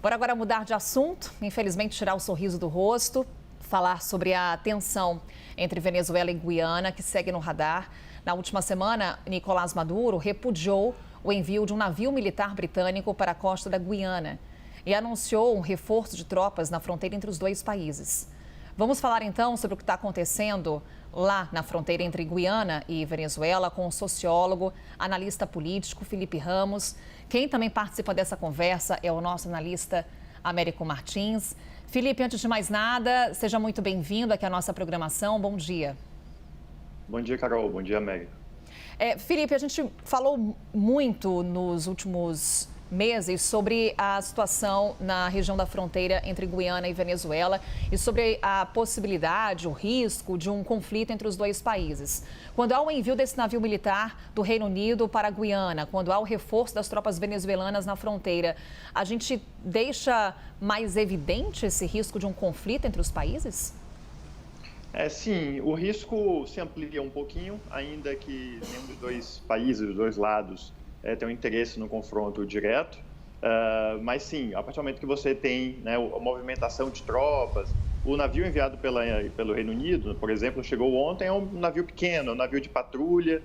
Bora agora mudar de assunto, infelizmente tirar o sorriso do rosto, falar sobre a tensão entre Venezuela e Guiana, que segue no radar. Na última semana, Nicolás Maduro repudiou o envio de um navio militar britânico para a costa da Guiana e anunciou um reforço de tropas na fronteira entre os dois países. Vamos falar então sobre o que está acontecendo lá na fronteira entre Guiana e Venezuela com o sociólogo, analista político Felipe Ramos. Quem também participa dessa conversa é o nosso analista Américo Martins. Felipe, antes de mais nada, seja muito bem-vindo aqui à nossa programação. Bom dia. Bom dia, Carol. Bom dia, Américo. Felipe, a gente falou muito nos últimos meses sobre a situação na região da fronteira entre Guiana e Venezuela e sobre a possibilidade, o risco de um conflito entre os dois países. Quando há o envio desse navio militar do Reino Unido para a Guiana, quando há o reforço das tropas venezuelanas na fronteira, a gente deixa mais evidente esse risco de um conflito entre os países? Sim, o risco se amplia um pouquinho, ainda que nenhum dos dois países, dos dois lados, tem um interesse no confronto direto. Mas sim, a partir do momento que você tem, né, a movimentação de tropas, o navio enviado pelo Reino Unido, por exemplo, chegou ontem, é um navio pequeno, um navio de patrulha,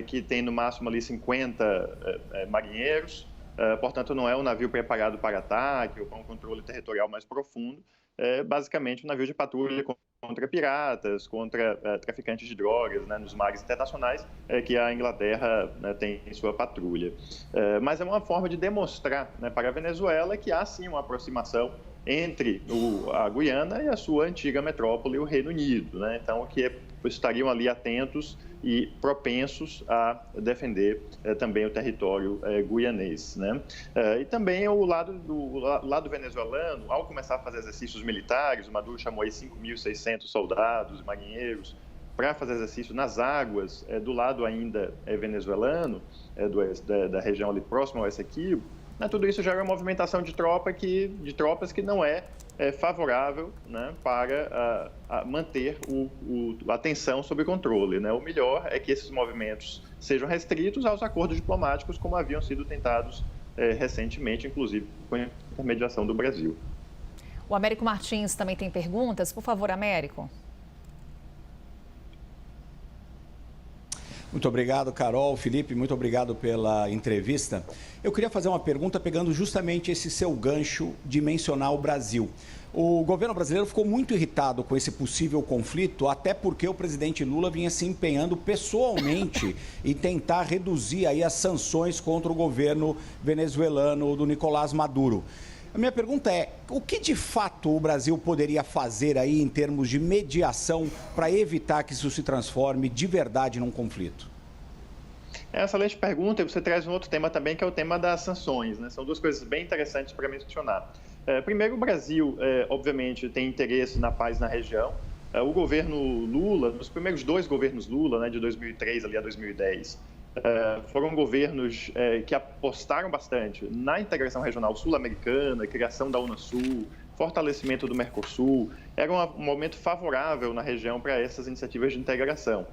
que tem no máximo ali 50 marinheiros, portanto não é um navio preparado para ataque ou para um controle territorial mais profundo, é basicamente um navio de patrulha contra piratas, contra traficantes de drogas, né, nos mares internacionais, que a Inglaterra, né, tem em sua patrulha. Mas é uma forma de demonstrar, né, para a Venezuela que há sim uma aproximação entre a Guiana e a sua antiga metrópole, o Reino Unido, né? Então, que estariam ali atentos e propensos a defender também o território guianês, né? E também o lado venezuelano, ao começar a fazer exercícios militares, o Maduro chamou aí 5.600 soldados e marinheiros para fazer exercício nas águas do lado ainda venezuelano, da região ali próxima ao Essequibo. Tudo isso gera uma movimentação de tropas que não é favorável, né, para manter a tensão sob controle, né? O melhor é que esses movimentos sejam restritos aos acordos diplomáticos, como haviam sido tentados recentemente, inclusive com a intermediação do Brasil. O Américo Martins também tem perguntas. Por favor, Américo. Muito obrigado, Carol. Felipe, muito obrigado pela entrevista. Eu queria fazer uma pergunta pegando justamente esse seu gancho de mencionar o Brasil. O governo brasileiro ficou muito irritado com esse possível conflito, até porque o presidente Lula vinha se empenhando pessoalmente em tentar reduzir aí as sanções contra o governo venezuelano do Nicolás Maduro. A minha pergunta é, o que de fato o Brasil poderia fazer aí em termos de mediação para evitar que isso se transforme de verdade num conflito? É uma excelente pergunta, e você traz um outro tema também, que é o tema das sanções, né? São duas coisas bem interessantes para mencionar. Primeiro, o Brasil, obviamente, tem interesse na paz na região. O governo Lula, nos primeiros dois governos Lula, né, de 2003 ali a 2010, foram governos que apostaram bastante na integração regional sul-americana, criação da Unasul, fortalecimento do Mercosul. Era um momento favorável na região para essas iniciativas de integração.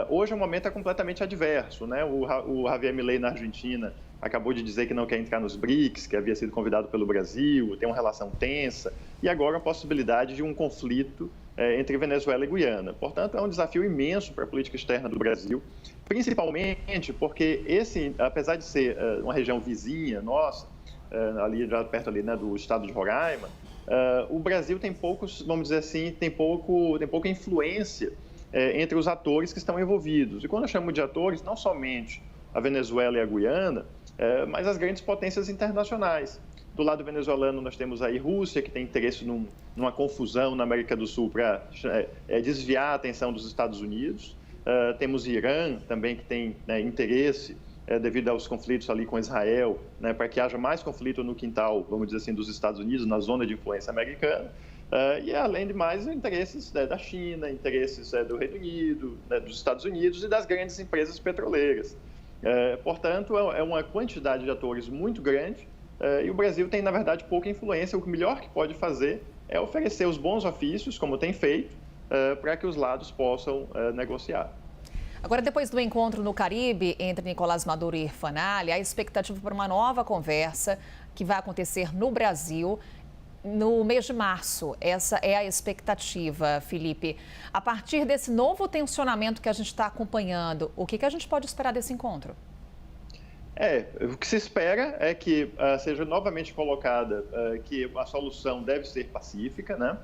Hoje o momento é completamente adverso, né? O Javier Milei na Argentina acabou de dizer que não quer entrar nos BRICS, que havia sido convidado pelo Brasil, tem uma relação tensa, e agora a possibilidade de um conflito entre Venezuela e Guiana. Portanto, é um desafio imenso para a política externa do Brasil, principalmente porque apesar de ser uma região vizinha nossa, ali já perto ali, né, do estado de Roraima, o Brasil tem poucos, vamos dizer assim, tem pouca influência entre os atores que estão envolvidos. E quando eu chamo de atores, não somente a Venezuela e a Guiana, mas as grandes potências internacionais. Do lado venezuelano, nós temos aí Rússia, que tem interesse numa confusão na América do Sul para desviar a atenção dos Estados Unidos. Temos Irã também, que tem, né, interesse devido aos conflitos ali com Israel, né, para que haja mais conflito no quintal, vamos dizer assim, dos Estados Unidos, na zona de influência americana. E, além de mais, interesses da China, interesses do Reino Unido, né, dos Estados Unidos e das grandes empresas petroleiras. Portanto, é uma quantidade de atores muito grande e o Brasil tem, na verdade, pouca influência. O melhor que pode fazer é oferecer os bons ofícios, como tem feito, para que os lados possam negociar. Agora, depois do encontro no Caribe entre Nicolás Maduro e Irfan Ali, a expectativa para uma nova conversa que vai acontecer no Brasil no mês de março. Essa é a expectativa, Felipe. A partir desse novo tensionamento que a gente está acompanhando, o que a gente pode esperar desse encontro? O que se espera é que seja novamente colocada que a solução deve ser pacífica, né?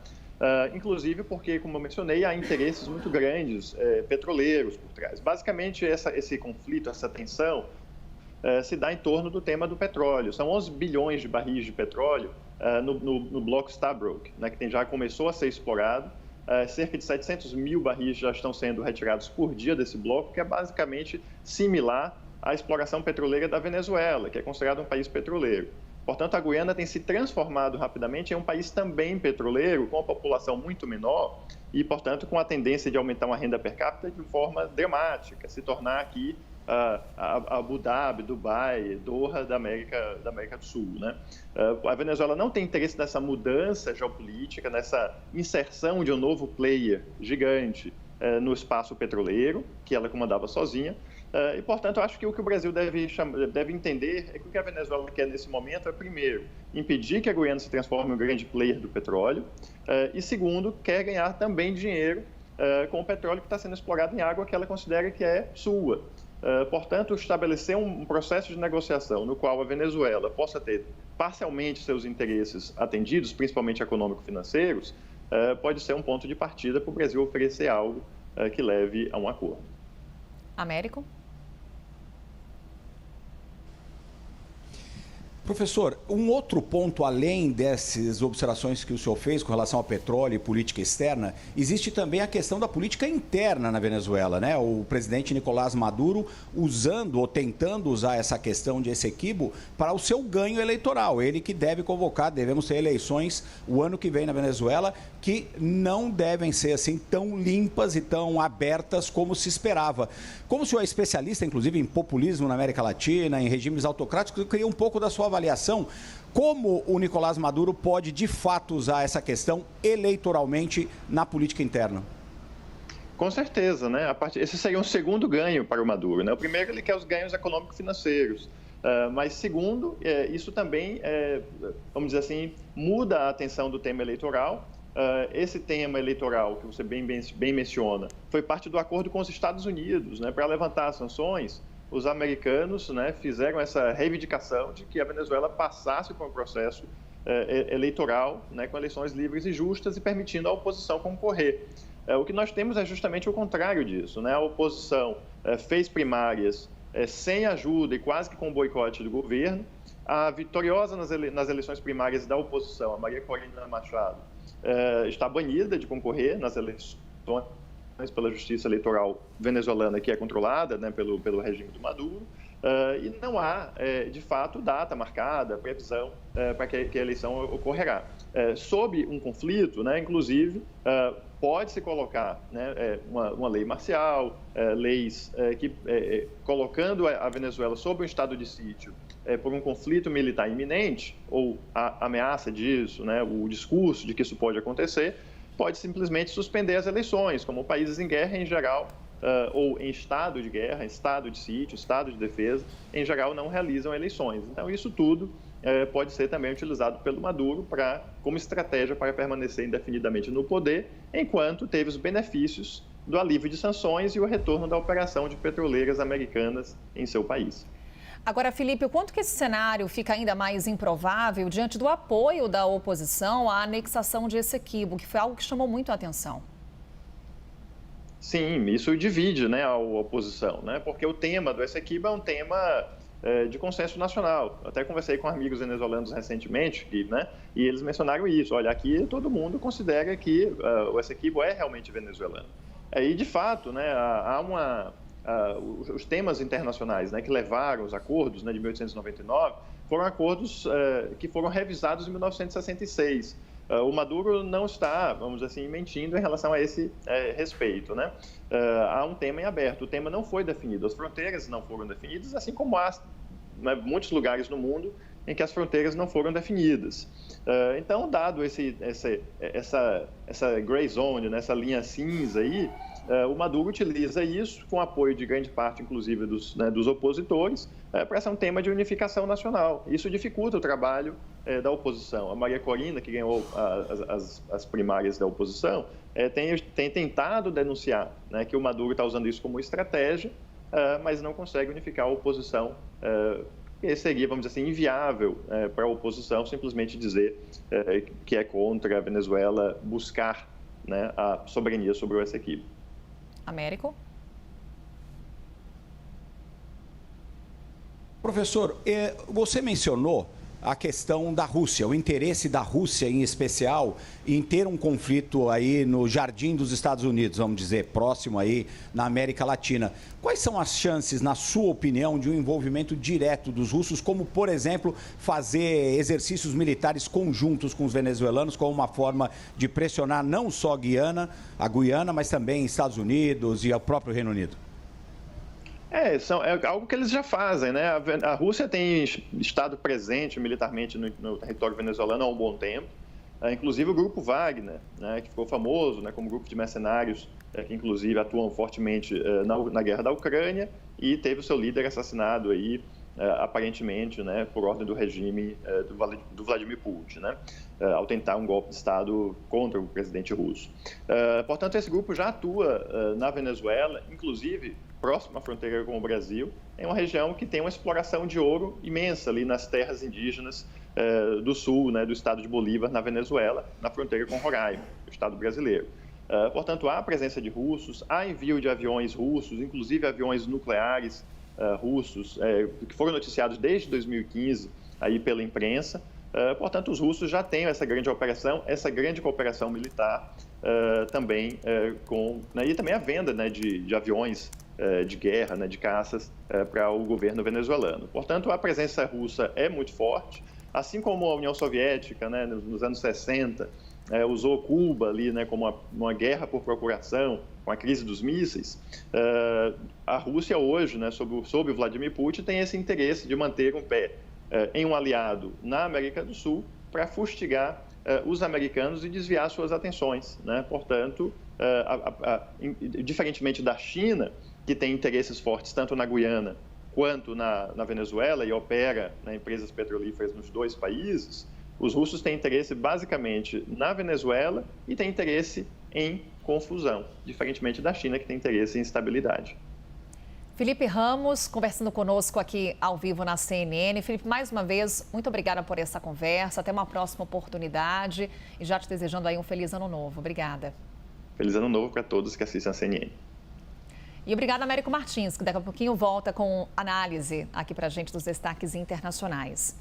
Inclusive porque, como eu mencionei, há interesses muito grandes petroleiros por trás. Basicamente, esse conflito, essa tensão, se dá em torno do tema do petróleo. São 11 bilhões de barris de petróleo no bloco Stabroek, né, que já começou a ser explorado. Cerca de 700 mil barris já estão sendo retirados por dia desse bloco, que é basicamente similar à exploração petroleira da Venezuela, que é considerado um país petroleiro. Portanto, a Guiana tem se transformado rapidamente em um país também petroleiro, com uma população muito menor e, portanto, com a tendência de aumentar uma renda per capita de forma dramática, se tornar aqui Abu Dhabi, Dubai, Doha da América do Sul, né? A Venezuela não tem interesse nessa mudança geopolítica, nessa inserção de um novo player gigante no espaço petroleiro, que ela comandava sozinha. E, portanto, eu acho que o que o Brasil deve entender é que o que a Venezuela quer nesse momento é, primeiro, impedir que a Guiana se transforme em um grande player do petróleo e, segundo, quer ganhar também dinheiro com o petróleo que está sendo explorado em água que ela considera que é sua. Portanto, estabelecer um processo de negociação no qual a Venezuela possa ter parcialmente seus interesses atendidos, principalmente econômico-financeiros, pode ser um ponto de partida para o Brasil oferecer algo que leve a um acordo. Américo? Professor, um outro ponto, além dessas observações que o senhor fez com relação ao petróleo e política externa, existe também a questão da política interna na Venezuela, né? O presidente Nicolás Maduro usando ou tentando usar essa questão de Essequibo para o seu ganho eleitoral. Ele que deve convocar, devemos ter eleições o ano que vem na Venezuela, que não devem ser assim tão limpas e tão abertas como se esperava. Como o senhor é especialista, inclusive, em populismo na América Latina, em regimes autocráticos, eu queria um pouco da sua avaliação, como o Nicolás Maduro pode, de fato, usar essa questão eleitoralmente na política interna? Com certeza, né? Esse seria um segundo ganho para o Maduro, né? O primeiro, ele quer os ganhos econômico-financeiros, mas segundo, isso também, vamos dizer assim, muda a atenção do tema eleitoral. Esse tema eleitoral, que você bem menciona, foi parte do acordo com os Estados Unidos, né? Para levantar as sanções. Os americanos, né, fizeram essa reivindicação de que a Venezuela passasse por um processo eleitoral, né, com eleições livres e justas e permitindo a oposição concorrer. O que nós temos é justamente o contrário disso, né? A oposição fez primárias sem ajuda e quase que com boicote do governo. A vitoriosa nas eleições primárias da oposição, a Maria Corina Machado, está banida de concorrer nas eleições pela justiça eleitoral venezuelana, que é controlada, né, pelo regime do Maduro, e não há, de fato, data marcada, previsão para que a eleição ocorrerá. Sob um conflito, né, inclusive, pode-se colocar, né, uma lei marcial, leis colocando a Venezuela sob um estado de sítio por um conflito militar iminente, ou a ameaça disso, né, o discurso de que isso pode acontecer, pode simplesmente suspender as eleições, como países em guerra em geral, ou em estado de guerra, estado de sítio, estado de defesa, em geral não realizam eleições. Então, isso tudo pode ser também utilizado pelo Maduro como estratégia para permanecer indefinidamente no poder, enquanto teve os benefícios do alívio de sanções e o retorno da operação de petroleiras americanas em seu país. Agora, Felipe, o quanto que esse cenário fica ainda mais improvável diante do apoio da oposição à anexação de Essequibo, que foi algo que chamou muito a atenção? Sim, isso divide, né, a oposição, né? Porque o tema do Essequibo é um tema de consenso nacional. Eu até conversei com amigos venezuelanos recentemente, né, e eles mencionaram isso. Olha, aqui todo mundo considera que o Essequibo é realmente venezuelano. E, de fato, né, há os temas internacionais, né, que levaram os acordos, né, de 1899 foram acordos que foram revisados em 1966. O Maduro não está, vamos dizer assim, mentindo em relação a esse respeito, né? Há um tema em aberto, o tema não foi definido, as fronteiras não foram definidas, assim como há, né, muitos lugares no mundo em que as fronteiras não foram definidas. Então, dado essa gray zone, né, essa linha cinza aí, O Maduro utiliza isso, com apoio de grande parte, inclusive, dos opositores, para ser um tema de unificação nacional. Isso dificulta o trabalho da oposição. A Maria Corina, que ganhou as primárias da oposição, tem tentado denunciar, né, que o Maduro está usando isso como estratégia, mas não consegue unificar a oposição, que seria, vamos dizer assim, inviável para a oposição simplesmente dizer que é contra a Venezuela buscar, né, a soberania sobre o Essequibo. Américo? Professor, você mencionou a questão da Rússia, o interesse da Rússia, em especial, em ter um conflito aí no jardim dos Estados Unidos, vamos dizer, próximo aí na América Latina. Quais são as chances, na sua opinião, de um envolvimento direto dos russos, como, por exemplo, fazer exercícios militares conjuntos com os venezuelanos, como uma forma de pressionar não só a Guiana, mas também Estados Unidos e o próprio Reino Unido? É algo que eles já fazem, né? A Rússia tem estado presente militarmente no território venezuelano há um bom tempo. Inclusive o grupo Wagner, né, que ficou famoso, né, como grupo de mercenários, que inclusive atuam fortemente na guerra da Ucrânia, e teve o seu líder assassinado aí, aparentemente, né, por ordem do regime do Vladimir Putin, né, ao tentar um golpe de Estado contra o presidente russo. Portanto, esse grupo já atua na Venezuela, inclusive próximo à fronteira com o Brasil, em uma região que tem uma exploração de ouro imensa ali nas terras indígenas do sul, né, do estado de Bolívar, na Venezuela, na fronteira com Roraima, o estado brasileiro. Portanto, há presença de russos, há envio de aviões russos, inclusive aviões nucleares russos, que foram noticiados desde 2015 aí pela imprensa. Portanto, os russos já têm essa grande operação, essa grande cooperação militar também né, e também a venda, né, de aviões de guerra, né, de caças para o governo venezuelano. Portanto, a presença russa é muito forte, assim como a União Soviética, né, nos anos 60, usou Cuba ali, né, como uma guerra por procuração, com a crise dos mísseis. A Rússia hoje, né, sob o Vladimir Putin, tem esse interesse de manter um pé em um aliado na América do Sul para fustigar os americanos e desviar suas atenções, né? Portanto, diferentemente da China, que tem interesses fortes tanto na Guiana quanto na Venezuela e opera, né, empresas petrolíferas nos dois países, os russos têm interesse basicamente na Venezuela e têm interesse em confusão, diferentemente da China, que tem interesse em estabilidade. Felipe Ramos, conversando conosco aqui ao vivo na CNN. Felipe, mais uma vez, muito obrigada por essa conversa. Até uma próxima oportunidade e já te desejando aí um feliz ano novo. Obrigada. Feliz ano novo para todos que assistem a CNN. E obrigada, Américo Martins, que daqui a pouquinho volta com análise aqui para a gente dos destaques internacionais.